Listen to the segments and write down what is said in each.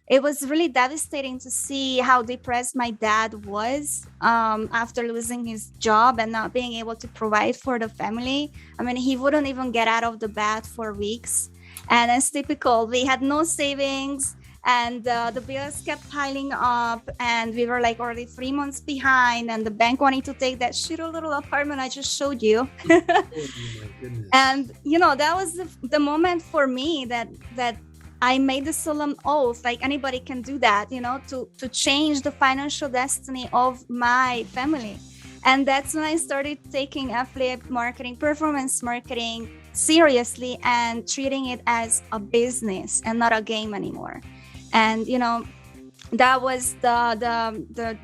it was really devastating to see how depressed my dad was after losing his job and not being able to provide for the family. I mean, he wouldn't even get out of the bed for weeks. And as typical, we had no savings, and the bills kept piling up, and we were like already 3 months behind, and the bank wanted to take that shitty little apartment I just showed you. Oh my goodness. And that was the moment for me that I made the solemn oath, like anybody can do that, to change the financial destiny of my family. And that's when I started taking affiliate marketing, performance marketing seriously, and treating it as a business and not a game anymore. And that was the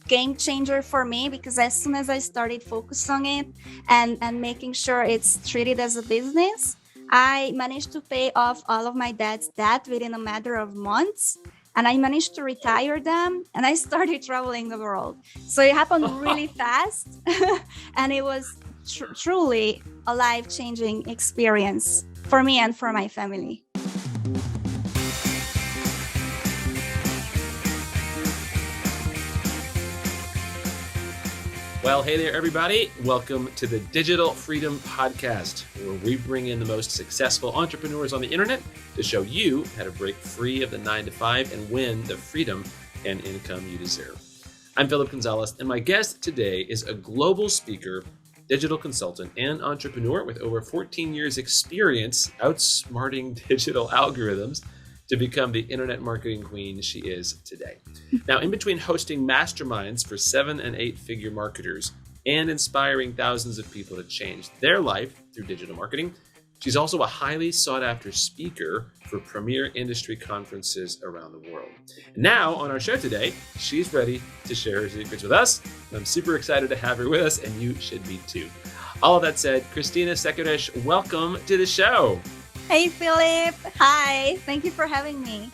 game changer for me, because as soon as I started focusing on it and making sure it's treated as a business, I managed to pay off all of my dad's debt within a matter of months. And I managed to retire them, and I started traveling the world. So it happened really fast. And it was truly a life-changing experience for me and for my family. Well, hey there, everybody. Welcome to the Digital Freedom Podcast, where we bring in the most successful entrepreneurs on the internet to show you how to break free of the 9-to-5 and win the freedom and income you deserve. I'm Philip Gonzalez, and my guest today is a global speaker, digital consultant, and entrepreneur with over 14 years experience outsmarting digital algorithms to become the internet marketing queen she is today. Now, in between hosting masterminds for 7- and 8-figure marketers and inspiring thousands of people to change their life through digital marketing, she's also a highly sought after speaker for premier industry conferences around the world. And now on our show today, she's ready to share her secrets with us. And I'm super excited to have her with us, and you should be too. All of that said, Christina Sekudesh, welcome to the show. Hey, Philip. Hi. Thank you for having me.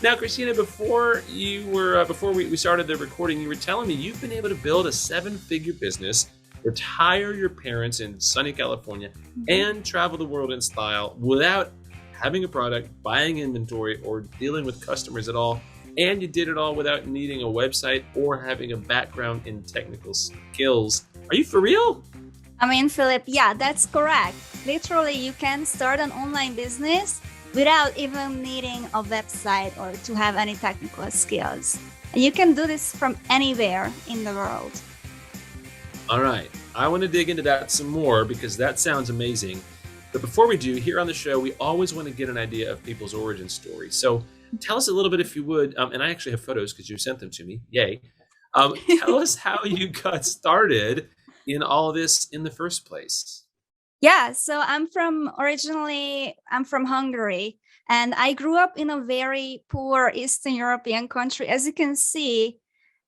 Now, Christina, before we started the recording, you were telling me you've been able to build a 7-figure business, retire your parents in sunny California, and travel the world in style without having a product, buying inventory, or dealing with customers at all. And you did it all without needing a website or having a background in technical skills. Are you for real? I mean, Philip, yeah, that's correct. Literally, you can start an online business without even needing a website or to have any technical skills. And you can do this from anywhere in the world. All right. I want to dig into that some more because that sounds amazing. But before we do, here on the show, we always want to get an idea of people's origin story. So tell us a little bit, if you would, and I actually have photos because you sent them to me. Yay. Tell us how you got started in all of this in the first place. Yeah, so I'm from Hungary, and I grew up in a very poor Eastern European country. As you can see,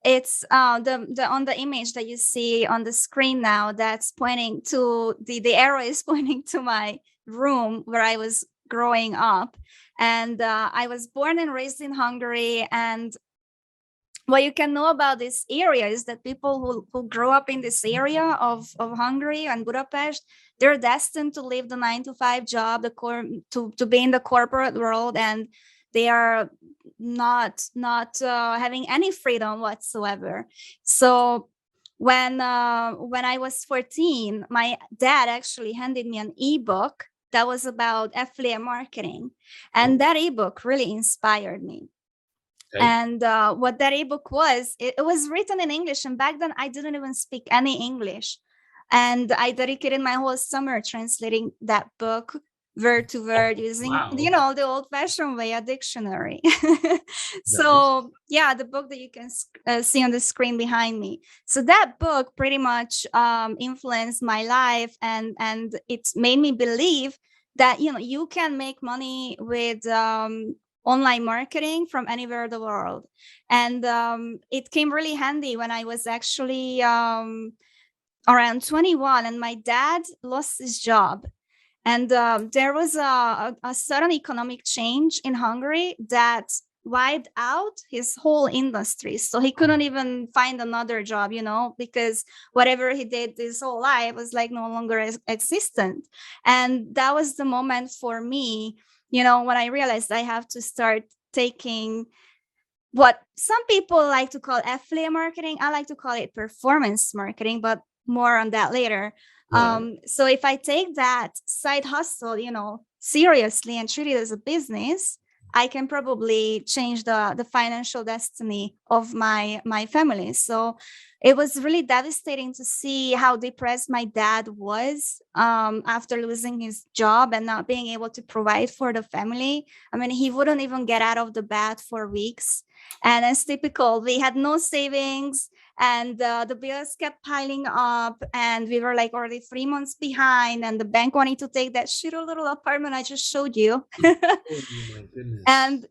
it's the on the image that you see on the screen now, that's pointing to the arrow is pointing to my room where I was growing up. And I was born and raised in Hungary. And what you can know about this area is that people who grow up in this area of Hungary and Budapest, they're destined to live the 9-to-5 job, to be in the corporate world, and they are not having any freedom whatsoever. So when I was 14, my dad actually handed me an ebook that was about affiliate marketing, and that ebook really inspired me. Okay. And what that ebook was, it was written in English. And back then I didn't even speak any English. And I dedicated my whole summer translating that book word to word using, Wow. the old fashioned way, a dictionary. Nice. So yeah, the book that you can see on the screen behind me. So that book pretty much influenced my life. And it made me believe that, you can make money with online marketing from anywhere in the world. And it came really handy when I was actually around 21, and my dad lost his job. And there was a sudden economic change in Hungary that wiped out his whole industry. So he couldn't even find another job, because whatever he did his whole life was like no longer existent. And that was the moment for me, when I realized I have to start taking what some people like to call affiliate marketing. I like to call it performance marketing, but more on that later. Right. So if I take that side hustle, seriously and treat it as a business, I can probably change the financial destiny of my family. So it was really devastating to see how depressed my dad was after losing his job and not being able to provide for the family. I mean, he wouldn't even get out of the bed for weeks. And as typical, we had no savings, and the bills kept piling up, and we were like already 3 months behind, and the bank wanted to take that shitty little apartment I just showed you. Oh my goodness. And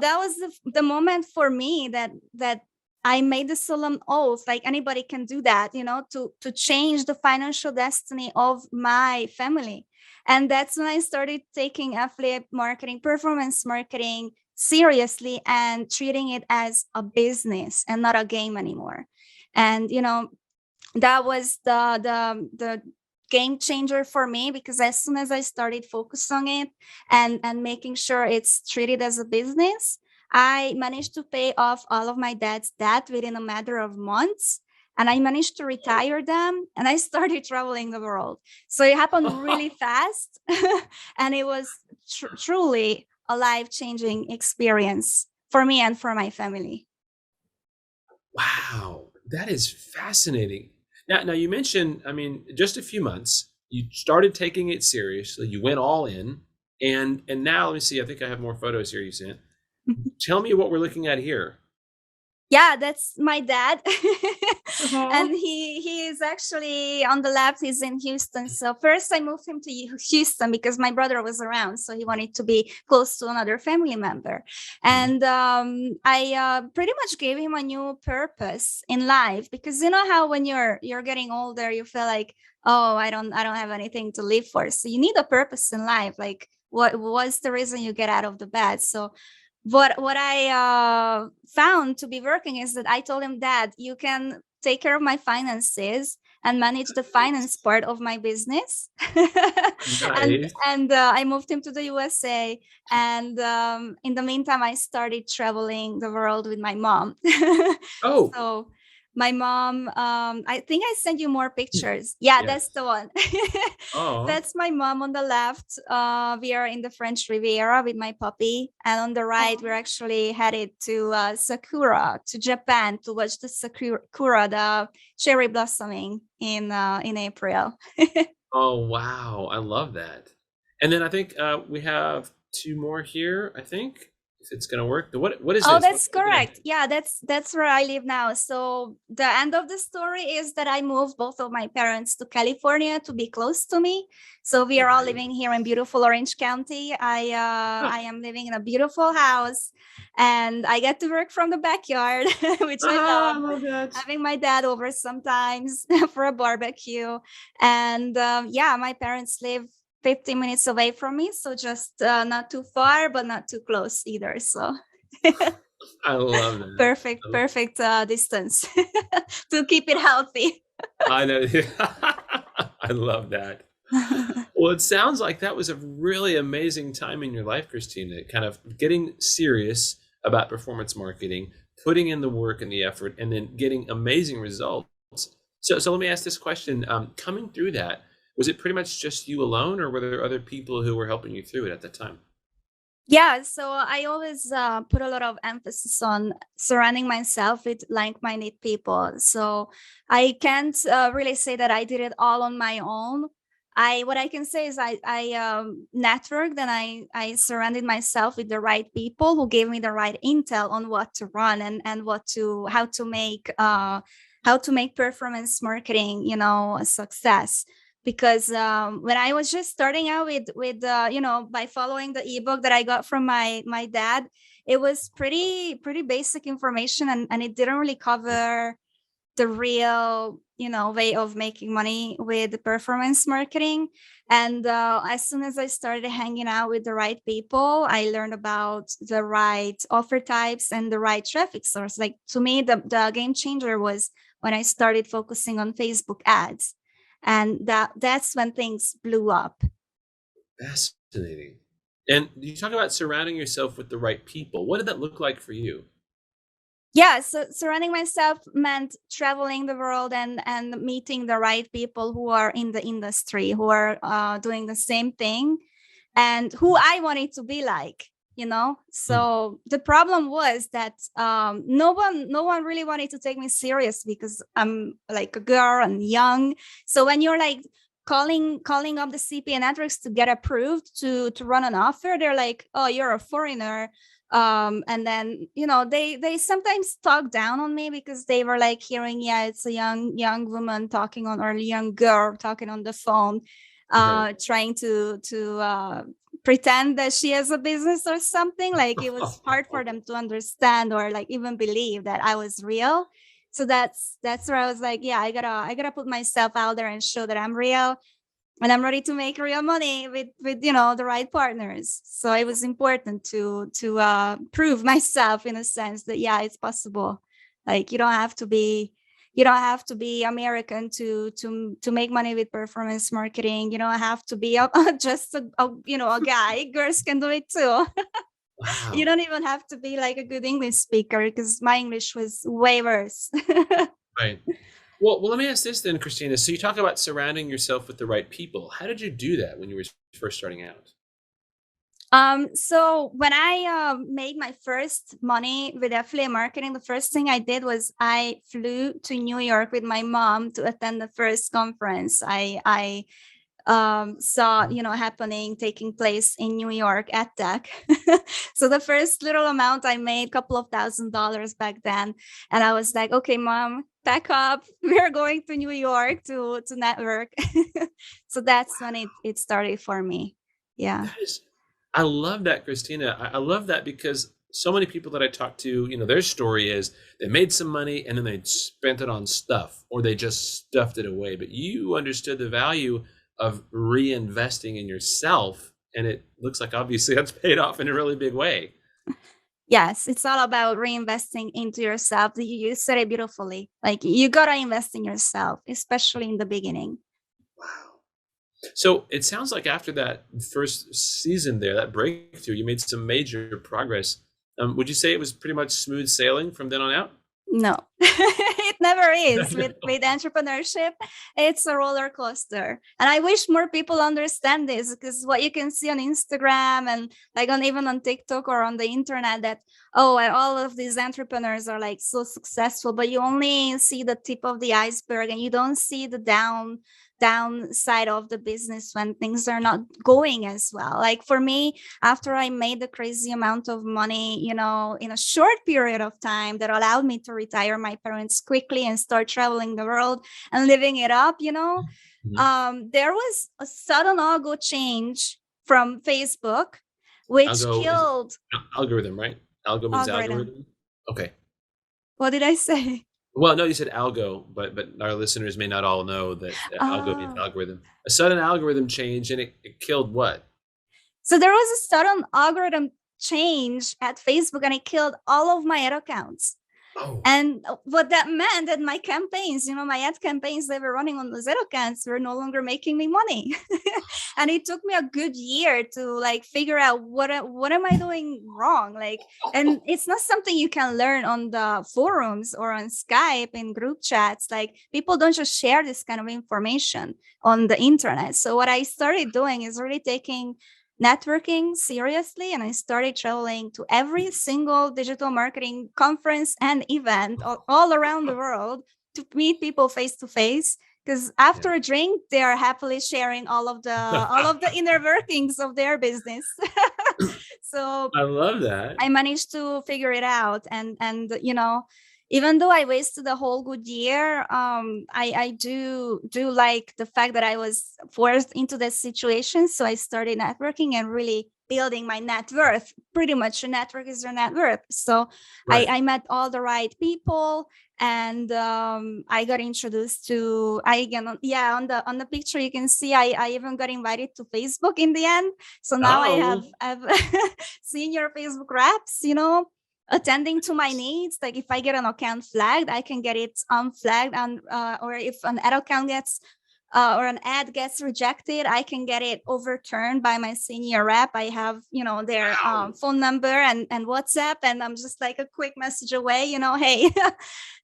that was the moment for me that I made the solemn oath, like anybody can do that, to change the financial destiny of my family. And that's when I started taking affiliate marketing, performance marketing seriously, and treating it as a business and not a game anymore. And that was the game changer for me, because as soon as I started focus on it and making sure it's treated as a business, I managed to pay off all of my dad's debt within a matter of months. And I managed to retire them, and I started traveling the world. So it happened really fast. And it was truly a life-changing experience for me and for my family. Wow, that is fascinating. Now you mentioned, I mean, just a few months, you started taking it seriously, you went all in, and now let me see, I think I have more photos here you sent. Tell me what we're looking at here. Yeah, that's my dad. Uh-huh. And he is actually on the left. He's in Houston. So first I moved him to Houston because my brother was around, so he wanted to be close to another family member. And I pretty much gave him a new purpose in life, because you know how when you're getting older, you feel like, oh, I don't have anything to live for. So you need a purpose in life. Like, what was the reason you get out of the bed? So what I found to be working is that I told him, Dad, you can take care of my finances and manage the finance part of my business. and Nice. and I moved him to the USA. And in the meantime, I started traveling the world with my mom. Oh. So my mom, I think I sent you more pictures. Yeah, that's Yes. the one. Oh. That's my mom on the left. We are in the French Riviera with my puppy. And on the right, we're actually headed to Sakura, to Japan, to watch the Sakura, the cherry blossoming in April. Oh, wow. I love that. And then I think we have two more here, I think. If it's gonna work. What is Oh, this? What that's am I looking at? correct. Yeah, that's where I live now. So the end of the story is that I moved both of my parents to California to be close to me. So we are all Okay. living here in beautiful Orange County. I Huh. I am living in a beautiful house, and I get to work from the backyard, which I Ah, I love. love that. Having my dad over sometimes for a barbecue. And yeah, my parents live 15 minutes away from me, so just not too far, but not too close either. So I love that. perfect distance to keep it healthy. I know. I love that. Well, it sounds like that was a really amazing time in your life, Christina, kind of getting serious about performance marketing, putting in the work and the effort, and then getting amazing results. So let me ask this question. Coming through that, was it pretty much just you alone, or were there other people who were helping you through it at the time? Yeah, so I always put a lot of emphasis on surrounding myself with like-minded people. So I can't really say that I did it all on my own. I What I can say is I networked, and I surrounded myself with the right people who gave me the right intel on what to run, and what to how to make performance marketing, a success. Because when I was just starting out with by following the ebook that I got from my dad, it was pretty basic information, and it didn't really cover the real way of making money with the performance marketing. And as soon as I started hanging out with the right people, I learned about the right offer types and the right traffic source. Like, to me, the game changer was when I started focusing on Facebook ads, and that's when things blew up. Fascinating. And you talk about surrounding yourself with the right people. What did that look like for you? Yeah, so surrounding myself meant traveling the world and meeting the right people who are in the industry, who are doing the same thing, and who I wanted to be like, you know. Mm. So the problem was that no one really wanted to take me serious because I'm like a girl and young. So when you're like calling up the CPA networks to get approved to run an offer, they're like, oh, you're a foreigner. And then, you know, they sometimes talk down on me because they were like hearing, yeah, it's a young woman talking on, or a young girl talking on the phone, Right. trying to pretend that she has a business or something. Like, it was hard for them to understand or like even believe that I was real. So that's where I was like, yeah, I gotta put myself out there and show that I'm real, and I'm ready to make real money with you know, the right partners. So it was important to prove myself, in a sense that, yeah, it's possible. Like, you don't have to be American to make money with performance marketing. You don't have to be just a guy. Girls can do it too. You Wow. don't even have to be like a good English speaker, because my English was way worse. Right. Well, let me ask this then, Christina. So you talk about surrounding yourself with the right people. How did you do that when you were first starting out? So when I made my first money with affiliate marketing, the first thing I did was I flew to New York with my mom to attend the first conference I saw, you know, taking place in New York at Tech. So the first little amount I made, couple of $1,000s back then, and I was like, okay, mom, pack up. We're going to New York to network. So that's when it started for me. Yeah. That is, I love that, Christina. I love that because so many people that I talk to, their story is they made some money and then they spent it on stuff or they just stuffed it away. But you understood the value of reinvesting in yourself. And it looks like obviously that's paid off in a really big way. Yes, it's all about reinvesting into yourself. You said it beautifully. Like, you gotta invest in yourself, especially in the beginning. Wow. So it sounds like after that first season there, that breakthrough, you made some major progress. Would you say it was pretty much smooth sailing from then on out? No, it never is with entrepreneurship. It's a roller coaster. And I wish more people understand this, because what you can see on Instagram and like even on TikTok or on the internet, that, oh, and all of these entrepreneurs are like so successful, but you only see the tip of the iceberg and you don't see the downside of the business when things are not going as well. Like for me, after I made the crazy amount of money, you know, in a short period of time that allowed me to retire my parents quickly and start traveling the world and living it up, you know, Mhm. there was a sudden algo change from Facebook, which Algo is killed algorithm, right? Algo means algorithm. algorithm. Okay. What did I say? Well, no, you said algo, but our listeners may not all know that algo means Oh. algorithm. A sudden algorithm change, and it killed what? So there was a sudden algorithm change at Facebook, and it killed all of my ad accounts. Oh, And what that meant, that my campaigns, you know, my ad campaigns that were running on those ad accounts were no longer making me money. And it took me a good year to like figure out what am I doing wrong? Like, and it's not something you can learn on the forums or on Skype in group chats. Like, people don't just share this kind of information on the internet. So what I started doing is really taking networking seriously, and I started traveling to every single digital marketing conference and event all around the world to meet people face to face, because yeah. after a drink they are happily sharing all of the inner workings of their business. So I love that. I managed to figure it out, and you know, even though I wasted a whole good year, I do like the fact that I was forced into this situation. So I started networking and really building my net worth. Pretty much, a network is your net worth. So I, Right. I met all the right people, and I got introduced to, I again, yeah, on the picture you can see I even got invited to Facebook in the end. So now Oh, I've senior Facebook reps, you know, attending to my needs. Like, if I get an account flagged, I can get it unflagged, and or if an ad account gets or an ad gets rejected, I can get it overturned by my senior rep. I have, their Wow. phone number and WhatsApp, and I'm just like a quick message away, hey,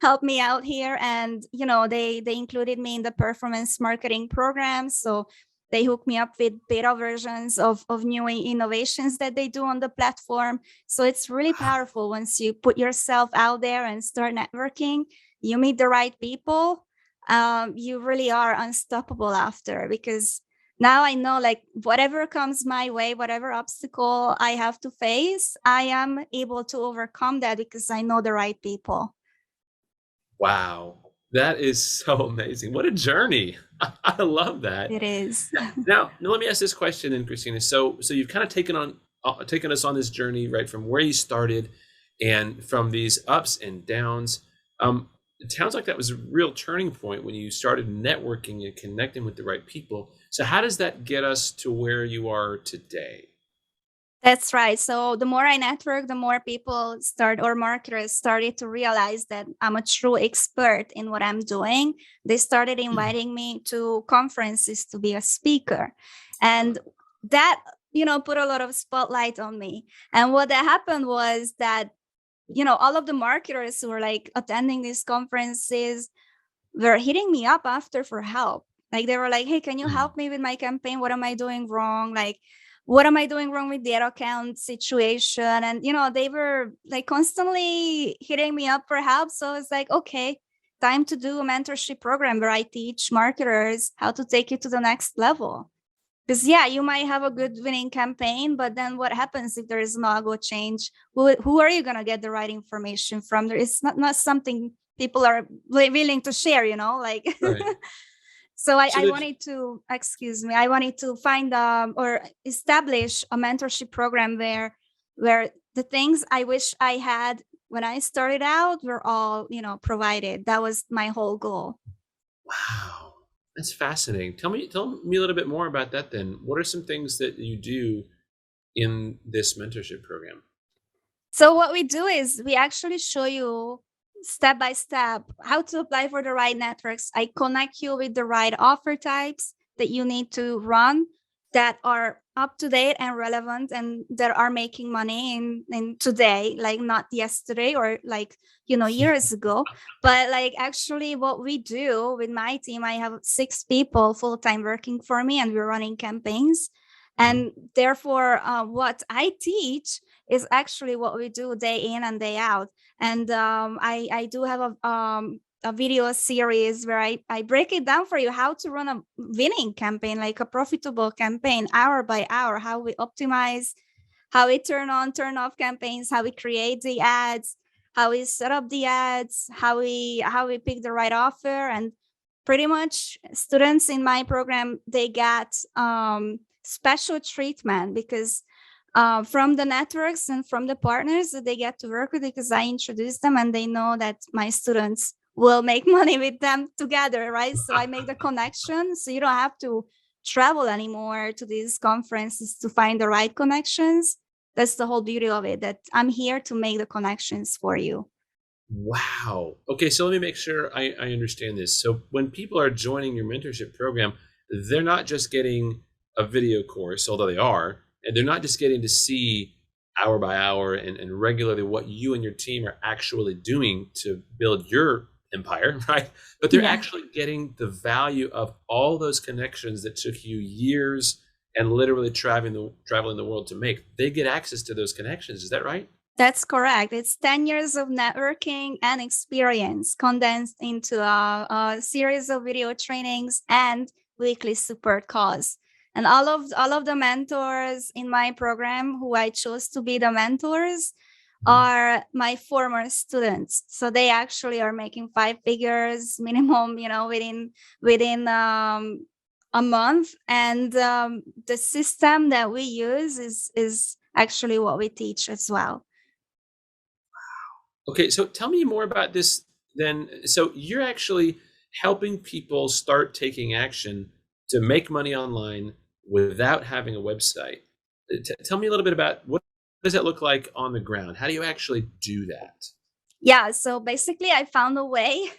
help me out here. And, they included me in the performance marketing program. So they hook me up with beta versions of new innovations that they do on the platform. So it's really powerful once you put yourself out there and start networking. You meet the right people, you really are unstoppable after, because now I know, like, whatever comes my way, whatever obstacle I have to face, I am able to overcome that because I know the right people. Wow. That is so amazing. What a journey. I love that. It is. Now let me ask this question then, Christina. So you've kind of taken us on this journey, right, from where you started and from these ups and downs. It sounds like that was a real turning point when you started networking and connecting with the right people. So how does that get us to where you are today? That's right. So the more I network, the more people start, or marketers started to realize that I'm a true expert in what I'm doing. They started inviting me to conferences to be a speaker. And that, put a lot of spotlight on me. And what that happened was that, all of the marketers who were like attending these conferences were hitting me up after for help. Like, they were like, "Hey, can you Mm. help me with my campaign? What am I doing wrong? Like, what am I doing wrong with the ad account situation?" And, they were like constantly hitting me up for help. So it's like, okay, time to do a mentorship program where I teach marketers how to take it to the next level. Because, yeah, you might have a good winning campaign, but then what happens if there is no algo change? Who are you going to get the right information from? There is not something people are willing to share, like. Right. So So I did wanted to, excuse me, I wanted to find or establish a mentorship program where the things I wish I had when I started out were all, provided. That was my whole goal. Wow. That's fascinating. Tell me a little bit more about that then. What are some things that you do in this mentorship program? So what we do is we actually show you step by step how to apply for the right networks. I connect you with the right offer types that you need to run, that are up to date and relevant, and that are making money in today, like not yesterday or like, years ago. But like, actually what we do with my team, I have 6 people full-time working for me, and we're running campaigns. Mhm. And therefore, what I teach is actually what we do day in and day out. And I do have a video series where I break it down for you how to run a winning campaign, like a profitable campaign, hour by hour, how we optimize, how we turn on, turn off campaigns, how we create the ads, how we set up the ads, how we pick the right offer. And pretty much students in my program, they got special treatment because from the networks and from the partners that they get to work with, because I introduce them and they know that my students will make money with them together, right? So I make the connection. So you don't have to travel anymore to these conferences to find the right connections. That's the whole beauty of it, that I'm here to make the connections for you. Wow. Okay, so let me make sure I understand this. So when people are joining your mentorship program, they're not just getting a video course, although they are, and they're not just getting to see hour by hour and regularly what you and your team are actually doing to build your empire, right? But they're Yeah. actually getting the value of all those connections that took you years and literally traveling the world to make. They get access to those connections. Is that right? That's correct. It's 10 years of networking and experience condensed into a series of video trainings and weekly support calls. And all of the mentors in my program who I chose to be the mentors Mhm. are my former students. So they actually are making 5 figures minimum, within a month. And the system that we use is actually what we teach as well. Okay, so tell me more about this then. So you're actually helping people start taking action to make money online without having a website. Tell me a little bit about what does that look like on the ground? How do you actually do that? Yeah, so basically I found a way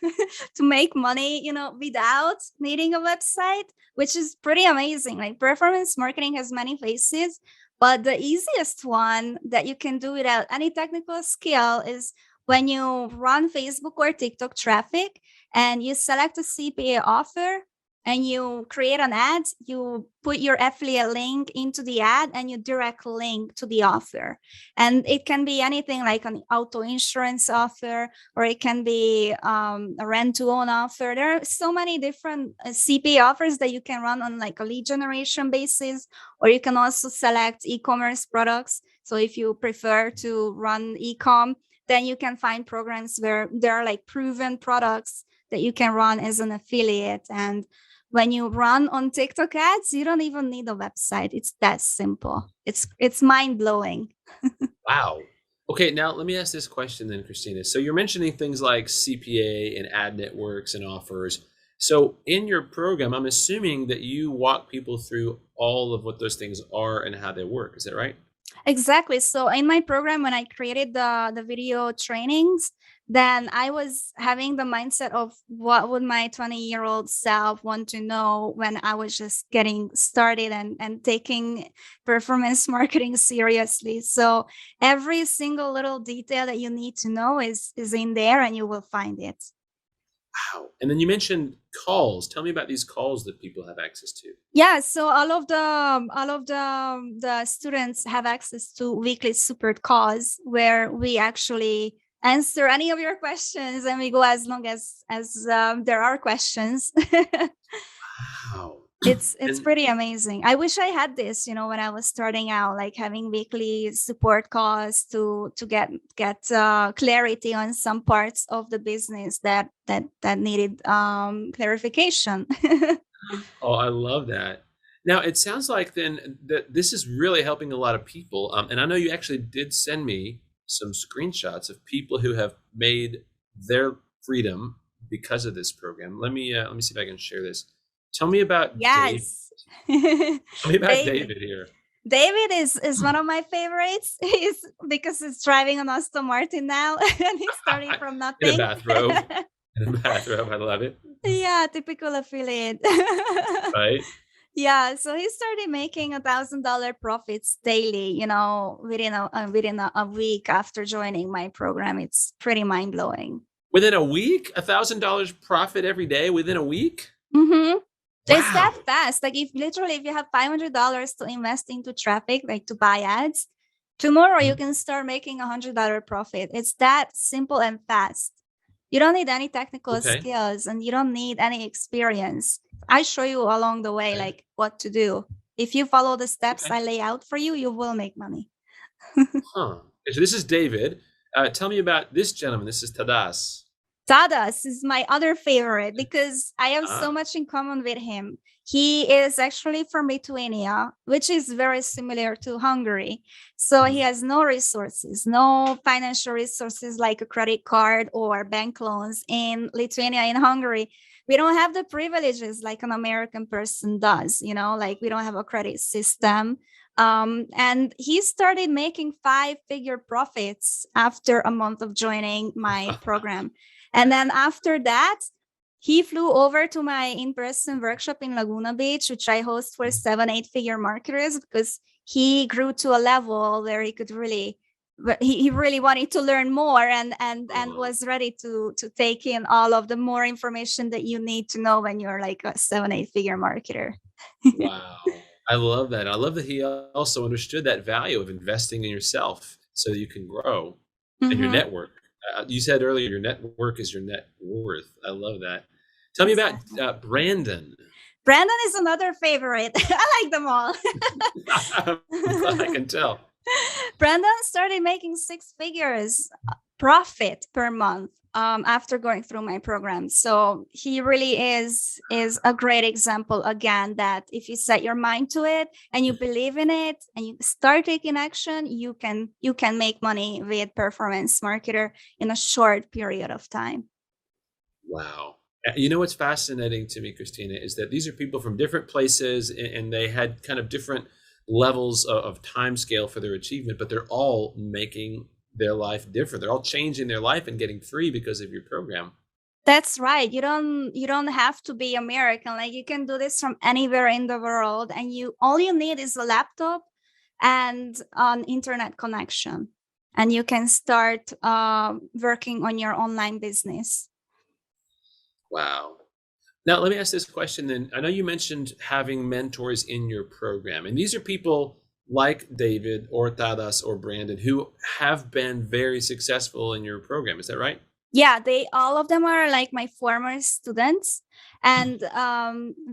to make money, without needing a website, which is pretty amazing. Like performance marketing has many faces, but the easiest one that you can do without any technical skill is when you run Facebook or TikTok traffic and you select a CPA offer and you create an ad, you put your affiliate link into the ad and you direct link to the offer. And it can be anything like an auto insurance offer, or it can be a rent to own offer. There are so many different CPA offers that you can run on like a lead generation basis, or you can also select e-commerce products. So if you prefer to run e-com, then you can find programs where there are like proven products that you can run as an affiliate. And when you run on TikTok ads, you don't even need a website. It's that simple. It's mind blowing. Wow. Okay, now let me ask this question then, Christina. So you're mentioning things like CPA and ad networks and offers. So in your program, I'm assuming that you walk people through all of what those things are and how they work. Is that right? Exactly. So in my program, when I created the video trainings, then I was having the mindset of what would my 20-year-old self want to know when I was just getting started and taking performance marketing seriously. So every single little detail that you need to know is in there and you will find it. Wow. And then you mentioned calls. Tell me about these calls that people have access to. Yeah, so all of the students have access to weekly support calls where we actually answer any of your questions, and we go as long as there are questions. Wow. It's And pretty amazing. I wish I had this, when I was starting out, like having weekly support calls to get clarity on some parts of the business that needed clarification. oh, I love that. Now, it sounds like then that this is really helping a lot of people. And I know you actually did send me some screenshots of people who have made their freedom because of this program. Let me see if I can share this. Tell me about Dave. Yes. Tell me about David. David here. David is one of my favorites. He's because he's driving an Aston Martin now and he's starting from In a nothing. bathrobe. In a bathrobe. I love it. Yeah, typical affiliate. Right? Yeah, so he started making $1,000 profits daily, within a week after joining my program. It's pretty mind blowing. Within a week, $1,000 profit every day within a week. Mm-hmm. It's that Wow. fast. Like if you have $500 to invest into traffic, like to buy ads, tomorrow you can start making $100 profit. It's that simple and fast. You don't need any technical Okay. skills and you don't need any experience. I show you along the way, Okay. like what to do. If you follow the steps Okay. I lay out for you, you will make money. Huh. So this is David. Tell me about this gentleman. This is Tadas. Tadas is my other favorite because I have so Ah. much in common with him. He is actually from Lithuania, which is very similar to Hungary. So he Mhm. has no resources, no financial resources like a credit card or bank loans in Lithuania. In Hungary, we don't have the privileges like an American person does, like we don't have a credit system. And he started making 5-figure profits after a month of joining my program. And then after that, he flew over to my in-person workshop in Laguna Beach, which I host for 7-8 figure marketers, because he grew to a level where he could really he really wanted to learn more and Oh, was ready to take in all of the more information that you need to know when you're like a 7-8 figure marketer. wow. I love that. I love that he also understood that value of investing in yourself so you can grow and your Mm-hmm. network. You said earlier your network is your net worth. I love that. Tell me about Exactly. Brandon. Brandon is another favorite. I like them all. I'm glad I can tell. Brandon started making 6 figures profit per month after going through my program. So he really is a great example again that if you set your mind to it and you believe in it and you start taking action, you can make money with performance marketer in a short period of time. Wow. You know what's fascinating to me, Christina, is that these are people from different places and they had kind of different levels of time scale for their achievement, but they're all making their life different. They're all changing their life and getting free because of your program. That's right. You don't have to be American. Like, you can do this from anywhere in the world, and all you need is a laptop and an internet connection, and you can start working on your online business. Wow. Now, let me ask this question then. I know you mentioned having mentors in your program, and these are people like David or Tadas or Brandon who have been very successful in your program. Is that right? Yeah, all of them are like my former students, and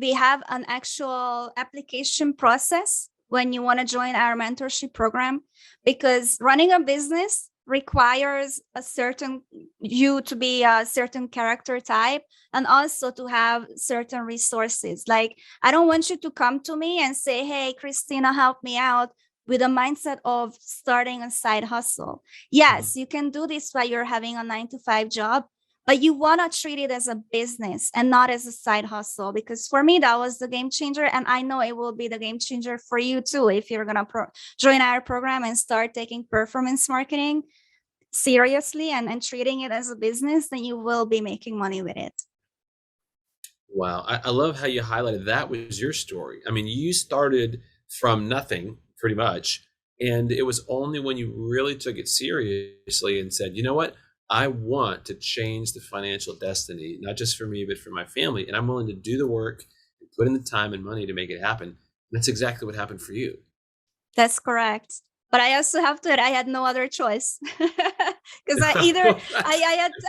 we have an actual application process when you want to join our mentorship program, because running a business requires you to be a certain character type, and also to have certain resources. Like, I don't want you to come to me and say, "Hey, Christina, help me out," with a mindset of starting a side hustle. Yes, you can do this while you're having a 9 to 5 job, but you want to treat it as a business and not as a side hustle. Because for me, that was the game changer. And I know it will be the game changer for you too. If you're going to join our program and start taking performance marketing seriously and treating it as a business, then you will be making money with it. Wow. I love how you highlighted that was your story. I mean, you started from nothing pretty much. And it was only when you really took it seriously and said, you know what? I want to change the financial destiny, not just for me, but for my family. And I'm willing to do the work and put in the time and money to make it happen. And that's exactly what happened for you. That's correct. But I also have to add, I had no other choice. Because I had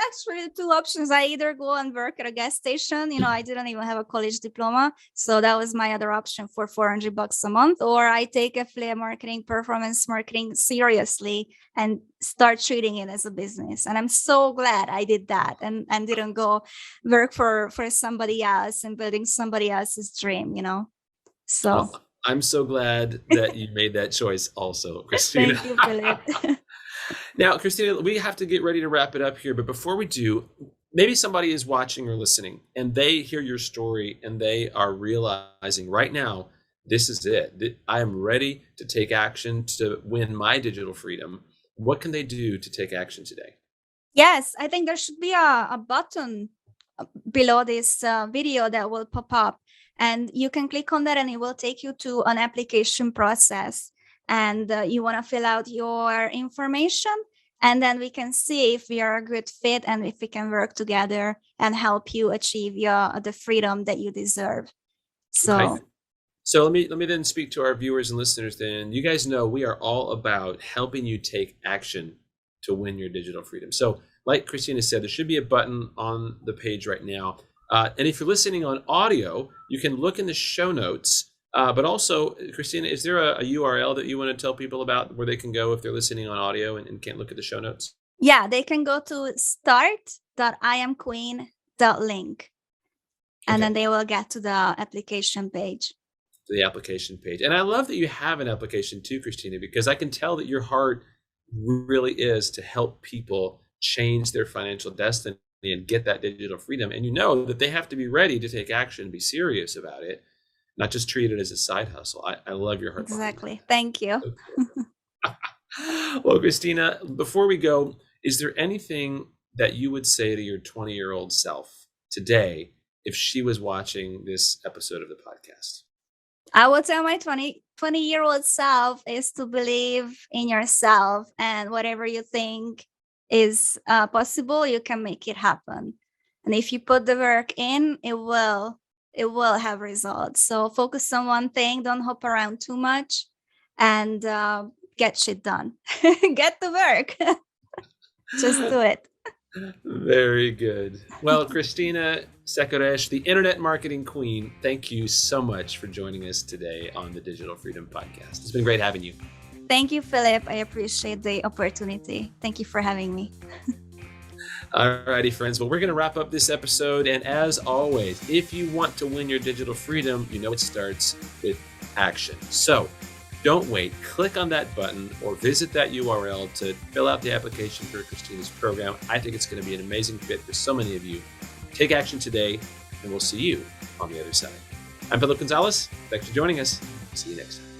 actually 2 options. I either go and work at a gas station. I didn't even have a college diploma. So that was my other option for $400 a month. Or I take affiliate marketing, performance marketing seriously and start treating it as a business. And I'm so glad I did that and didn't go work for somebody else and building somebody else's dream, So. Well, I'm so glad that you made that choice also, Christina. Thank you, Philip. Now, Christina, we have to get ready to wrap it up here. But before we do, maybe somebody is watching or listening and they hear your story and they are realizing right now, this is it. I am ready to take action to win my digital freedom. What can they do to take action today? Yes, I think there should be a button below this video that will pop up, and you can click on that and it will take you to an application process. And you want to fill out your information, and then we can see if we are a good fit and if we can work together and help you achieve the freedom that you deserve. So. Okay. So let me then speak to our viewers and listeners then. You guys know we are all about helping you take action to win your digital freedom. So like Christina said, there should be a button on the page right now. And if you're listening on audio, you can look in the show notes. But also, Christina, is there a URL that you want to tell people about where they can go if they're listening on audio and can't look at the show notes? Yeah, they can go to start.iamqueen.link. And then they will get to the application page. The application page. And I love that you have an application too, Christina, because I can tell that your heart really is to help people change their financial destiny and get that digital freedom. And you know that they have to be ready to take action, be serious about it, not just treat it as a side hustle. I love your heart. Exactly. Thank you. Well, Christina, before we go, is there anything that you would say to your 20-year-old self today if she was watching this episode of the podcast? I would tell my 20-year-old self is to believe in yourself, and whatever you think is possible, you can make it happen. And if you put the work in, it will have results. So focus on one thing, don't hop around too much, and get shit done. Get to work. Just do it. Very good. Well, Christina Sekeres, the Internet Marketing Queen, thank you so much for joining us today on the Digital Freedom Podcast. It's been great having you. Thank you, Philip. I appreciate the opportunity. Thank you for having me. All righty, friends. Well, we're going to wrap up this episode. And as always, if you want to win your digital freedom, you know it starts with action. So don't wait. Click on that button or visit that URL to fill out the application for Christina's program. I think it's going to be an amazing fit for so many of you. Take action today, and we'll see you on the other side. I'm Philip Gonzalez. Thanks for joining us. See you next time.